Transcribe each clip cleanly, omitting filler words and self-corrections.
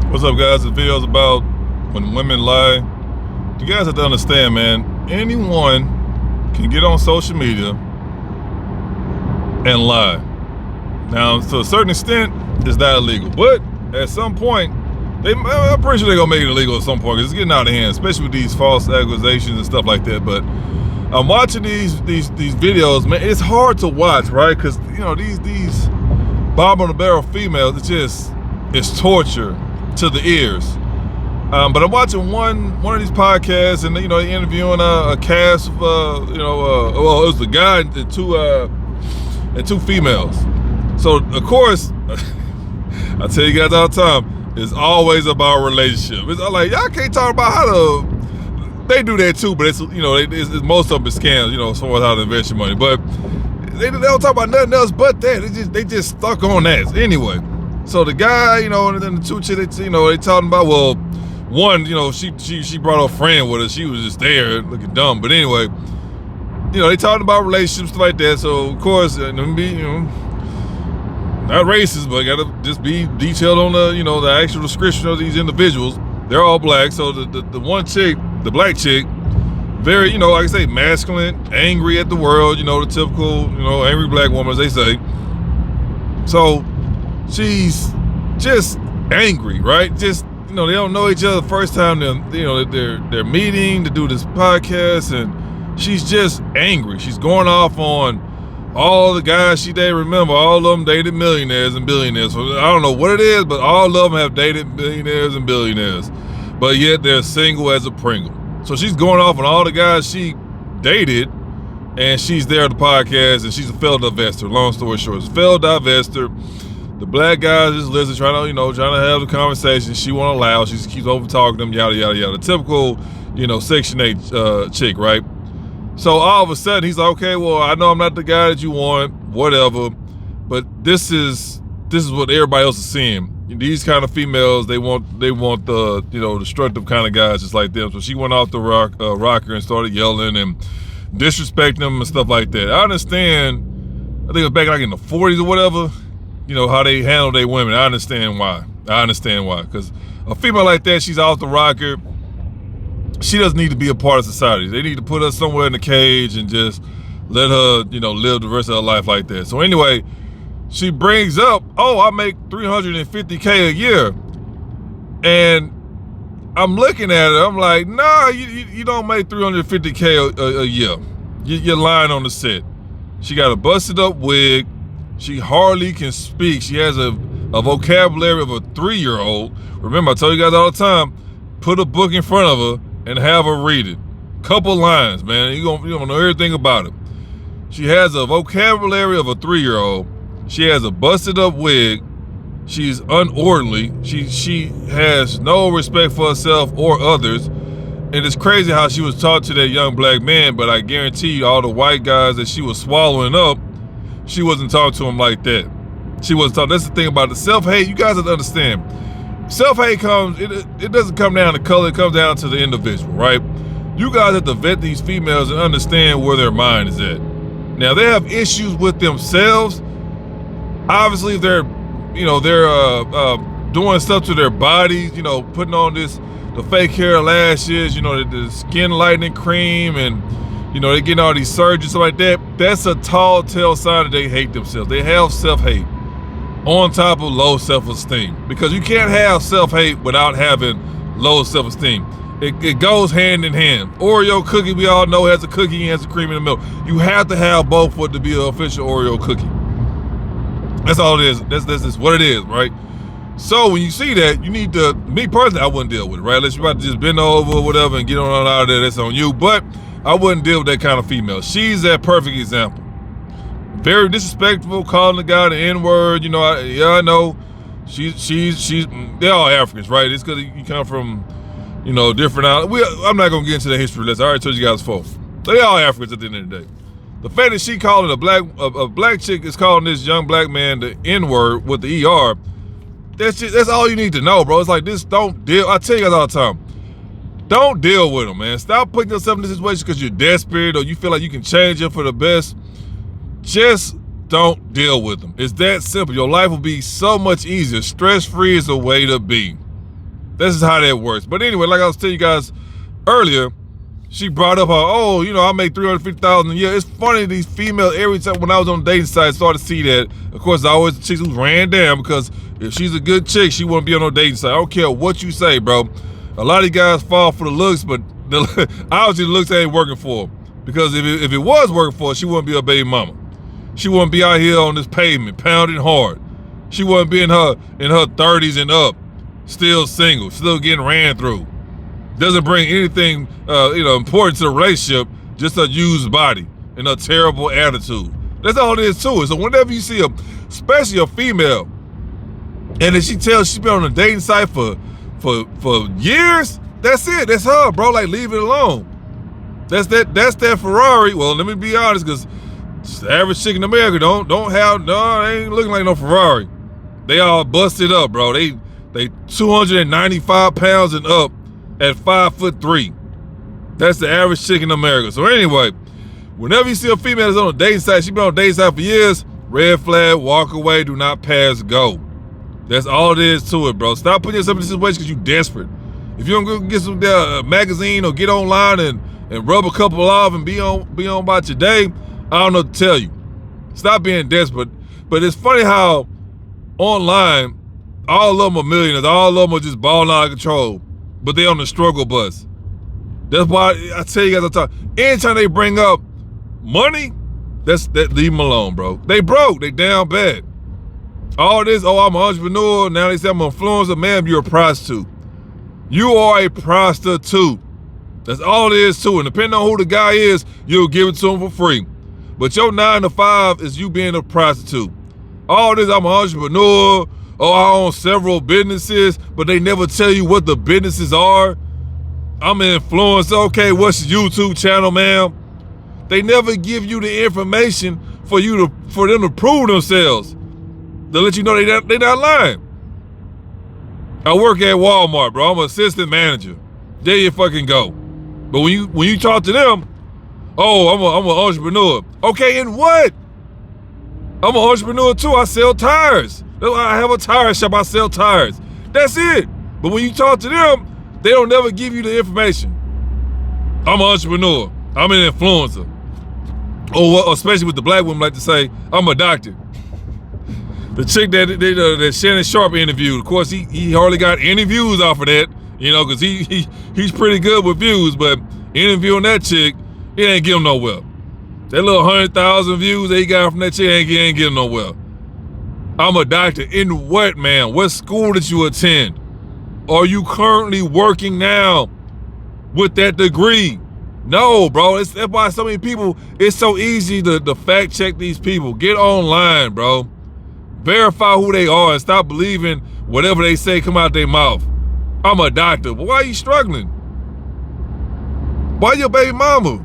What's up, guys? This video is about when women lie. You guys have to understand, man, anyone can get on social media and lie. Now, to a certain extent, it's not illegal, but at some point, I'm pretty sure they're gonna make it illegal at some point because it's getting out of hand, especially with these false accusations and stuff like that. But I'm watching these videos, man. It's hard to watch, right? Because these bob on the barrel females, it's torture to the ears. But I'm watching one of these podcasts, and they interviewing a cast of well, it was the guy and two females. So of course, I tell you guys all the time, it's always about relationship. It's like y'all can't talk about how they do that too, but it's most of them is scams, as far as how to invest your money. But they don't talk about nothing else but that. They just stuck on that anyway. So the guy, and then the two chicks, they talking about, well, one, she brought her friend with her. She was just there looking dumb. But anyway, they talking about relationships, stuff like that. So of course, not racist, but gotta just be detailed on the actual description of these individuals. They're all black. So the one chick, the black chick, very, like I say, masculine, angry at the world, the typical, angry black woman, as they say. So she's just angry, right? Just, they don't know each other the first time they're meeting to do this podcast, and she's just angry. She's going off on all the guys she dated. Remember, all of them dated millionaires and billionaires. So I don't know what it is, but all of them have dated millionaires and billionaires, but yet they're single as a Pringle. So she's going off on all the guys she dated, and she's there at the podcast, and she's a failed divester. Long story short, she's a failed divester. The black guys just listen, trying to have the conversation. She won't allow. She just keeps over talking them, yada yada yada. Typical, Section 8 chick, right? So all of a sudden he's like, okay, well, I know I'm not the guy that you want, whatever, but this is what everybody else is seeing. These kind of females, they want the destructive kind of guys just like them. So she went off the rocker and started yelling and disrespecting them and stuff like that. I understand. I think it was back like in the 40s or whatever. How they handle their women. I understand why. Because a female like that, she's off the rocker. She doesn't need to be a part of society. They need to put her somewhere in the cage and just let her, live the rest of her life like that. So anyway, she brings up, oh, I make $350K a year. And I'm looking at her, I'm like, nah, you don't make $350K a year. You're lying on the set. She got a busted up wig. She hardly can speak. She has a vocabulary of a 3-year-old. Remember, I tell you guys all the time, put a book in front of her and have her read it. Couple lines, man. You gonna know everything about it. She has a vocabulary of a 3-year-old. She has a busted up wig. She's unorderly. She has no respect for herself or others. And it's crazy how she was taught to that young black man, but I guarantee you all the white guys that she was swallowing up, she wasn't talking to him like that. She wasn't talking. That's the thing about the self-hate. You guys have to understand. Self-hate it doesn't come down to color. It comes down to the individual, right? You guys have to vet these females and understand where their mind is at. Now, they have issues with themselves. Obviously, they're doing stuff to their bodies, putting on the fake hair lashes, the skin lightening cream, and they getting all these surgeries, stuff like that. That's a tall tale sign that they hate themselves. They have self-hate on top of low self-esteem, because you can't have self-hate without having low self-esteem. It goes hand in hand. Oreo cookie, we all know, has a cookie and has a cream in the middle. You have to have both for it to be an official Oreo cookie. That's all it is. That's what it is, right? So when you see that, you need to, me personally, I wouldn't deal with it, right? Unless you're about to just bend over or whatever and get on out of there, that's on you. But I wouldn't deal with that kind of female. She's that perfect example. Very disrespectful, calling the guy the N-word. I know. They're all Africans, right? It's because you come from, different islands. I'm not gonna get into the history lesson. I already told you guys before. They all Africans at the end of the day. The fact that she calling a black chick is calling this young black man the N-word with the ER. That's all you need to know, bro. It's like this. Don't deal. I tell you guys all the time. Don't deal with them, man. Stop putting yourself in this situation because you're desperate or you feel like you can change it for the best. Just don't deal with them. It's that simple. Your life will be so much easier. Stress-free is the way to be. This is how that works. But anyway, like I was telling you guys earlier, she brought up her, oh, you know, I make $350,000 a year. It's funny, these females, every time when I was on the dating site, I started to see that. Of course, I always the chicks who ran down, because if she's a good chick, she wouldn't be on no dating site. I don't care what you say, bro. A lot of these guys fall for the looks, but obviously the looks ain't working for them. Because if it was working for her, she wouldn't be a baby mama. She wouldn't be out here on this pavement, pounding hard. She wouldn't be in her 30s and up, still single, still getting ran through. Doesn't bring anything, important to the relationship, just a used body and a terrible attitude. That's all it is to it. So whenever you see especially a female, and if she tells she's been on a dating site for years, that's it. That's her, bro. Like, leave it alone. That's that Ferrari. Well, let me be honest, because the average chick in America they ain't looking like no Ferrari. They all busted up, bro. They 295 pounds and up at 5'3". That's the average chick in America. So anyway, whenever you see a female that's on a dating site, she been on a dating site for years, red flag, walk away, do not pass go. That's all it is to it, bro. Stop putting yourself in this situation because you're desperate. If you don't go get some magazine or get online and rub a couple off and be on about your day, I don't know what to tell you. Stop being desperate. But it's funny how online, all of them are millionaires. All of them are just balling out of control. But they on the struggle bus. That's why I tell you guys all the time. Anytime they bring up money, that leave them alone, bro. They broke. They down bad. All this, oh, I'm an entrepreneur. Now they say I'm an influencer. Man, you're a prostitute. You are a prostitute. That's all it is to it. And depending on who the guy is, you'll give it to him for free. But your 9 to 5 is you being a prostitute. All this, I'm an entrepreneur. Oh, I own several businesses, but they never tell you what the businesses are. I'm an influencer. Okay, what's your YouTube channel, ma'am? They never give you the information for them to prove themselves. To let you know they not lying. I work at Walmart, bro. I'm an assistant manager. There you fucking go. But when you talk to them, oh, I'm an entrepreneur. Okay, in what? I'm an entrepreneur too. I sell tires. I have a tire shop. I sell tires. That's it. But when you talk to them, they don't never give you the information. I'm an entrepreneur. I'm an influencer. Or especially with the black women like to say, I'm a doctor. The chick that Shannon Sharp interviewed, of course, he hardly got any views off of that, because he's pretty good with views, but interviewing that chick, it ain't get him nowhere. That little 100,000 views that he got from that chick ain't get him nowhere. I'm a doctor. In what, man? What school did you attend? Are you currently working now with that degree? No, bro. That's why so many people, it's so easy to fact check these people. Get online, bro. Verify who they are and stop believing whatever they say come out their mouth. I'm a doctor. But why are you struggling? Why your baby mama?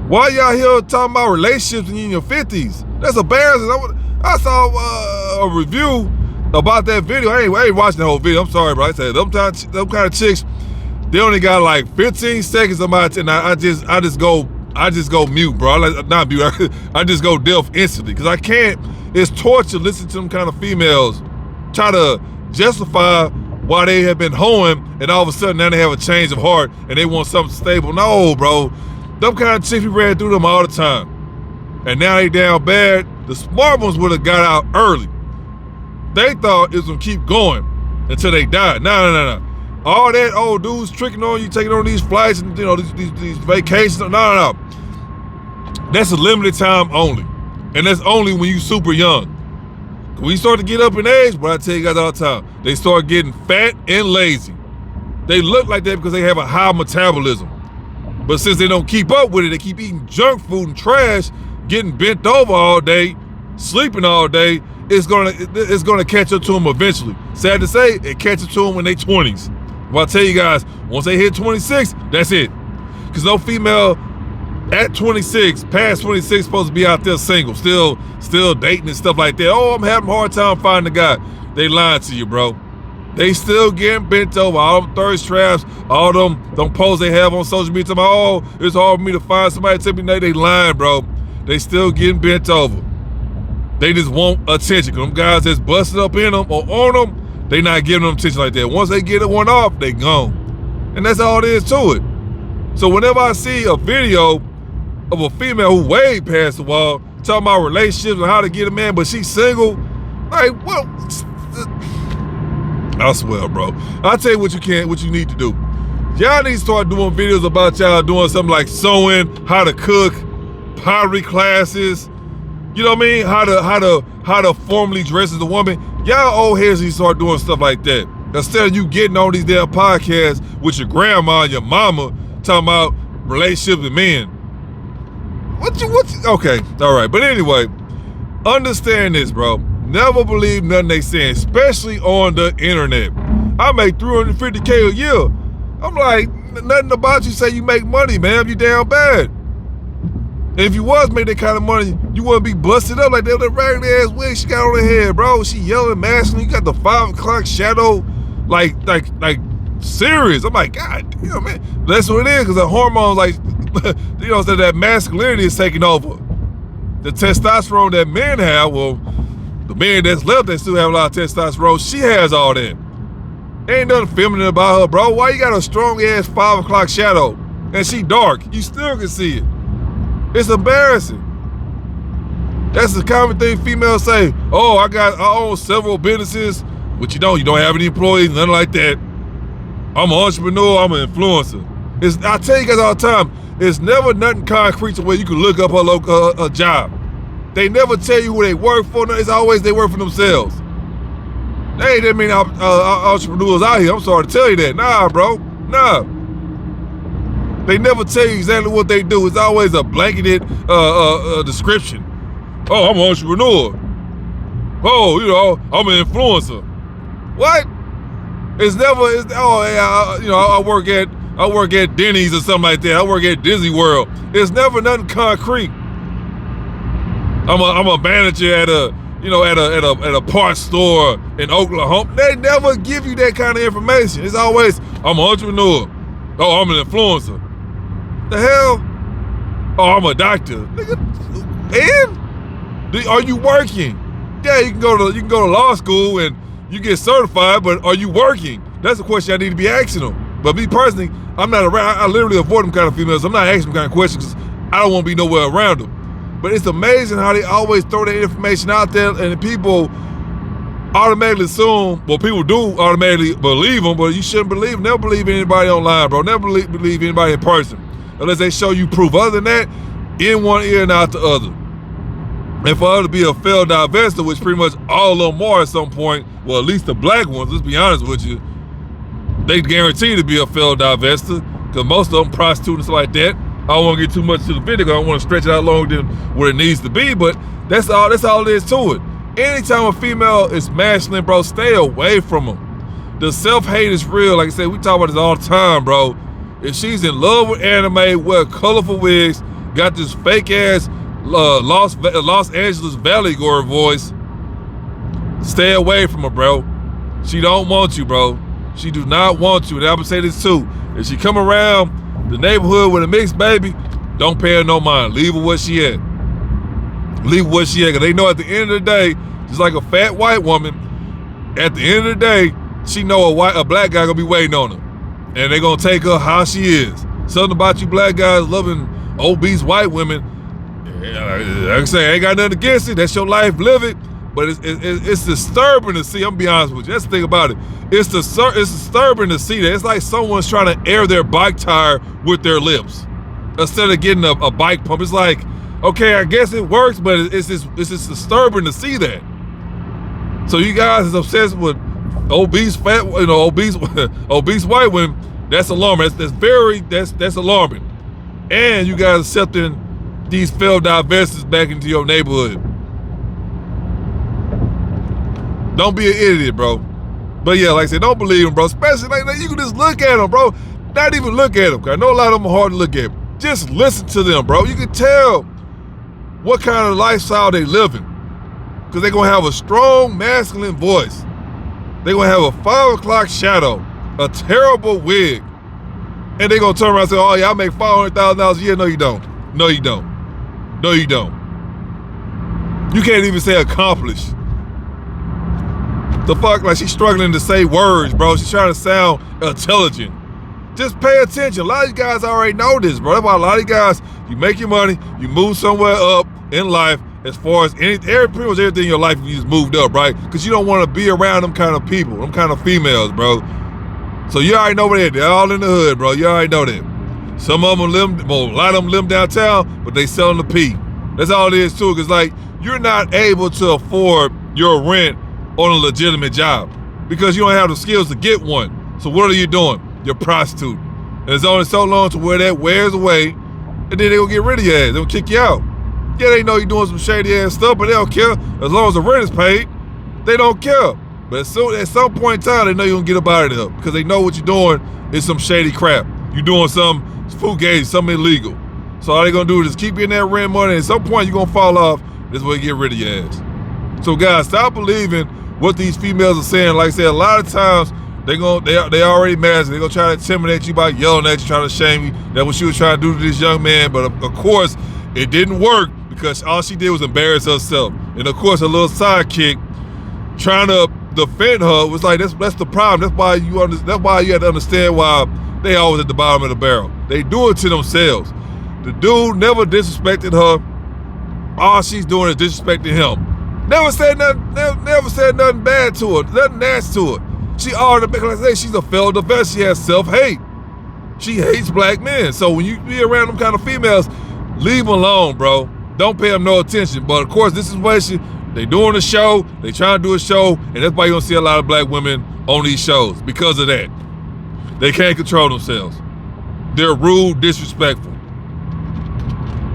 Why y'all here talking about relationships when you're in your 50s? That's embarrassing. I saw a review about that video. I ain't watching the whole video. I'm sorry, bro. I said them kind of chicks, they only got like 15 seconds of my and I just go mute, bro. Not mute. I just go deaf instantly because I can't. It's torture listening to them kind of females try to justify why they have been hoeing and all of a sudden now they have a change of heart and they want something stable. No, bro. Them kind of chicks, we ran through them all the time. And now they down bad. The smart ones would have got out early. They thought it was gonna keep going until they died. No. All that old dudes tricking on you, taking on these flights and these vacations. No. That's a limited time only. And that's only when you super young. When you start to get up in age, but I tell you guys all the time, they start getting fat and lazy. They look like that because they have a high metabolism. But since they don't keep up with it, they keep eating junk food and trash, getting bent over all day, sleeping all day, it's gonna catch up to them eventually. Sad to say, it catches up to them when they 20s. Well, I tell you guys, once they hit 26, that's it. Because no female at 26, past 26, supposed to be out there single, still dating and stuff like that. Oh, I'm having a hard time finding a guy. They lying to you, bro. They still getting bent over. All them thirst traps, all them posts they have on social media, talking about, oh, it's hard for me to find somebody to tell me that. They lying, bro. They still getting bent over. They just want attention. Cause them guys that's busted up in them or on them, They not giving them attention like that. Once they get it one off, they gone. And that's all there is to it. So whenever I see a video of a female who way past the wall, talking about relationships and how to get a man, but she's single, like, well, I swear, bro. I'll tell you what you need to do. Y'all need to start doing videos about y'all doing something like sewing, how to cook, pottery classes, you know what I mean? How to formally dress as a woman. Y'all old heads need to start doing stuff like that. Instead of you getting on these damn podcasts with your grandma and your mama talking about relationships with men. Okay, all right. But anyway, understand this, bro. Never believe nothing they say, especially on the internet. I make $350K a year. I'm like, nothing about you say you make money, man. You down bad. And if you was making that kind of money, you wouldn't be busted up like that raggedy ass wig she got on her head, bro. She yelling, masculine. You got the 5 o'clock shadow, like serious. I'm like, God damn, man. That's what it is, because the hormones, like, you know, so that masculinity is taking over. The testosterone that men have, well, the men that's left that still have a lot of testosterone, she has all that. Ain't nothing feminine about her, bro. Why you got a strong ass 5 o'clock shadow and she dark? You still can see it. It's embarrassing. That's the common thing females say. Oh, I own several businesses, but you don't have any employees, nothing like that. I'm an entrepreneur, I'm an influencer. I tell you guys all the time, it's never nothing concrete to where you can look up a job. They never tell you who they work for. It's always they work for themselves. They ain't that many entrepreneurs out here. I'm sorry to tell you that. Nah, bro. Nah. They never tell you exactly what they do. It's always a blanketed description. Oh, I'm an entrepreneur. Oh, you know, I'm an influencer. What? It's never. I work at Denny's or something like that. I work at Disney World. It's never nothing concrete. I'm a manager at a parts store in Oklahoma. They never give you that kind of information. It's always, I'm an entrepreneur. Oh, I'm an influencer. The hell? Oh, I'm a doctor. Nigga, and are you working? Yeah, you can go to law school and you get certified, but are you working? That's a question I need to be asking them. But me personally, I'm not around. I literally avoid them kind of females. I'm not asking them kind of questions because I don't want to be nowhere around them. But it's amazing how they always throw that information out there, and people automatically assume, well, people do automatically believe them, but you shouldn't believe them. Never believe anybody online, bro. Never believe anybody in person. Unless they show you proof. Other than that, in one ear and out the other. And for her to be a failed divester, which pretty much all of them are at some point, well, at least the black ones, let's be honest with you, they guarantee to be a failed divester, because most of them prostitutes like that. I don't want to get too much to the video. I don't want to stretch it out longer than what it needs to be, but that's all there is to it. Anytime a female is masculine, bro, stay away from them. The self-hate is real. Like I said, we talk about this all the time, bro. If she's in love with anime, wear colorful wigs, got this fake-ass Los Angeles Valley Girl voice, stay away from her, bro. She don't want you, bro. She do not want you. And I'm going to say this too. If she come around the neighborhood with a mixed baby, don't pay her no mind. Leave her where she at. Leave her where she at. Because they know at the end of the day, just like a fat white woman, at the end of the day, she know a black guy gonna be waiting on her. And they gonna take her how she is. Something about you black guys loving obese white women, like I say, I ain't got nothing against it. That's your life, live it. But it's disturbing to see. I'm gonna be honest with you. That's the thing about it. It's disturbing to see that. It's like someone's trying to air their bike tire with their lips instead of getting a bike pump. It's like, okay, I guess it works, but it's just disturbing to see that. So you guys is obsessed with obese white women. That's alarming. That's alarming. And you guys accepting these failed divestors back into your neighborhood. Don't be an idiot, bro. But yeah, like I said, don't believe them, bro. Especially like you can just look at them, bro. Not even look at them. Cause I know a lot of them are hard to look at. Just listen to them, bro. You can tell what kind of lifestyle they living. Cause they're gonna have a strong masculine voice. They're gonna have a 5 o'clock shadow, a terrible wig. And they're gonna turn around and say, oh yeah, I make $500,000 a year. No, you don't. No, you don't. No, you don't. You can't even say accomplish. The fuck, like she's struggling to say words, bro. She's trying to sound intelligent. Just pay attention. A lot of you guys already know this, bro. That's why a lot of you guys, you make your money, you move somewhere up in life as far as pretty much everything in your life, you just moved up, right? Because you don't want to be around them kind of people, them kind of females, bro. So you already know where they're all in the hood, bro. You already know that. Some of them live, well, a lot of them live downtown, but they selling the pee. That's all it is too, because like, you're not able to afford your rent on a legitimate job because you don't have the skills to get one. So what are you doing? You're prostituting. And it's only so long to where that wears away, and then they gonna get rid of your ass. They gonna kick you out. Yeah, they know you're doing some shady ass stuff, but they don't care. As long as the rent is paid, they don't care. But at some point in time, they know you're gonna get up out of there because they know what you're doing is some shady crap. You're doing some fugazi, something illegal. So all they gonna do is just keep getting that rent money. At some point, you're gonna fall off. This way, get rid of your ass. So guys, stop believing what these females are saying. Like I said, a lot of times they already mad. They're gonna try to intimidate you by yelling at you, trying to shame you. That's what she was trying to do to this young man. But of course, it didn't work because all she did was embarrass herself. And of course, her little sidekick trying to defend her was like, that's the problem. That's why you have to understand why they always at the bottom of the barrel. They do it to themselves. The dude never disrespected her. All she's doing is disrespecting him. Never said nothing bad to her, nothing nasty to her. She already, like I say, she's a failed defense. She has self-hate. She hates black men. So when you be around them kind of females, leave them alone, bro. Don't pay them no attention. But of course, this is why they doing a show. They trying to do a show, and that's why you don't see a lot of black women on these shows because of that. They can't control themselves. They're rude, disrespectful.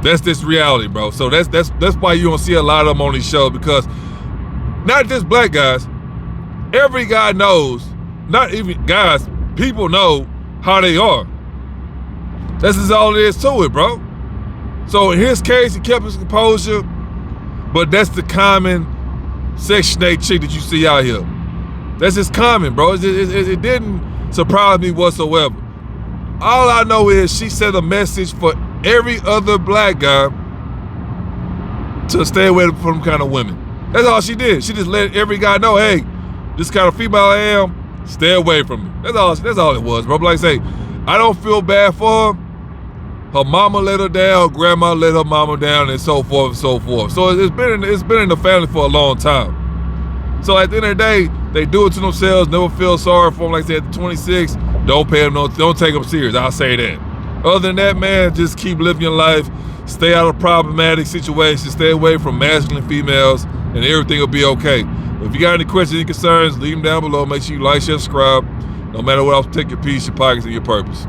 That's this reality, bro. So that's why you don't see a lot of them on these shows, because not just black guys, every guy knows, not even guys, people know how they are. That's just all it is to it, bro. So in his case, he kept his composure, but that's the common Section 8 chick that you see out here. That's just common, bro. It didn't surprise me whatsoever. All I know is she sent a message for every other black guy to stay away from them kind of women. That's all she did. She just let every guy know, hey, this kind of female I am, stay away from me. That's all it was, bro. But like I say, I don't feel bad for her. Her mama let her down, grandma let her mama down, and so forth and so forth. So it's been in the family for a long time. So at the end of the day, they do it to themselves, never feel sorry for them. Like I said, at 26, don't pay them, don't take them serious. I'll say that. Other than that, man, just keep living your life. Stay out of problematic situations. Stay away from masculine females, and everything will be okay. If you got any questions, any concerns, leave them down below. Make sure you like, share, subscribe. No matter what else, take your peace, your pockets, and your purpose.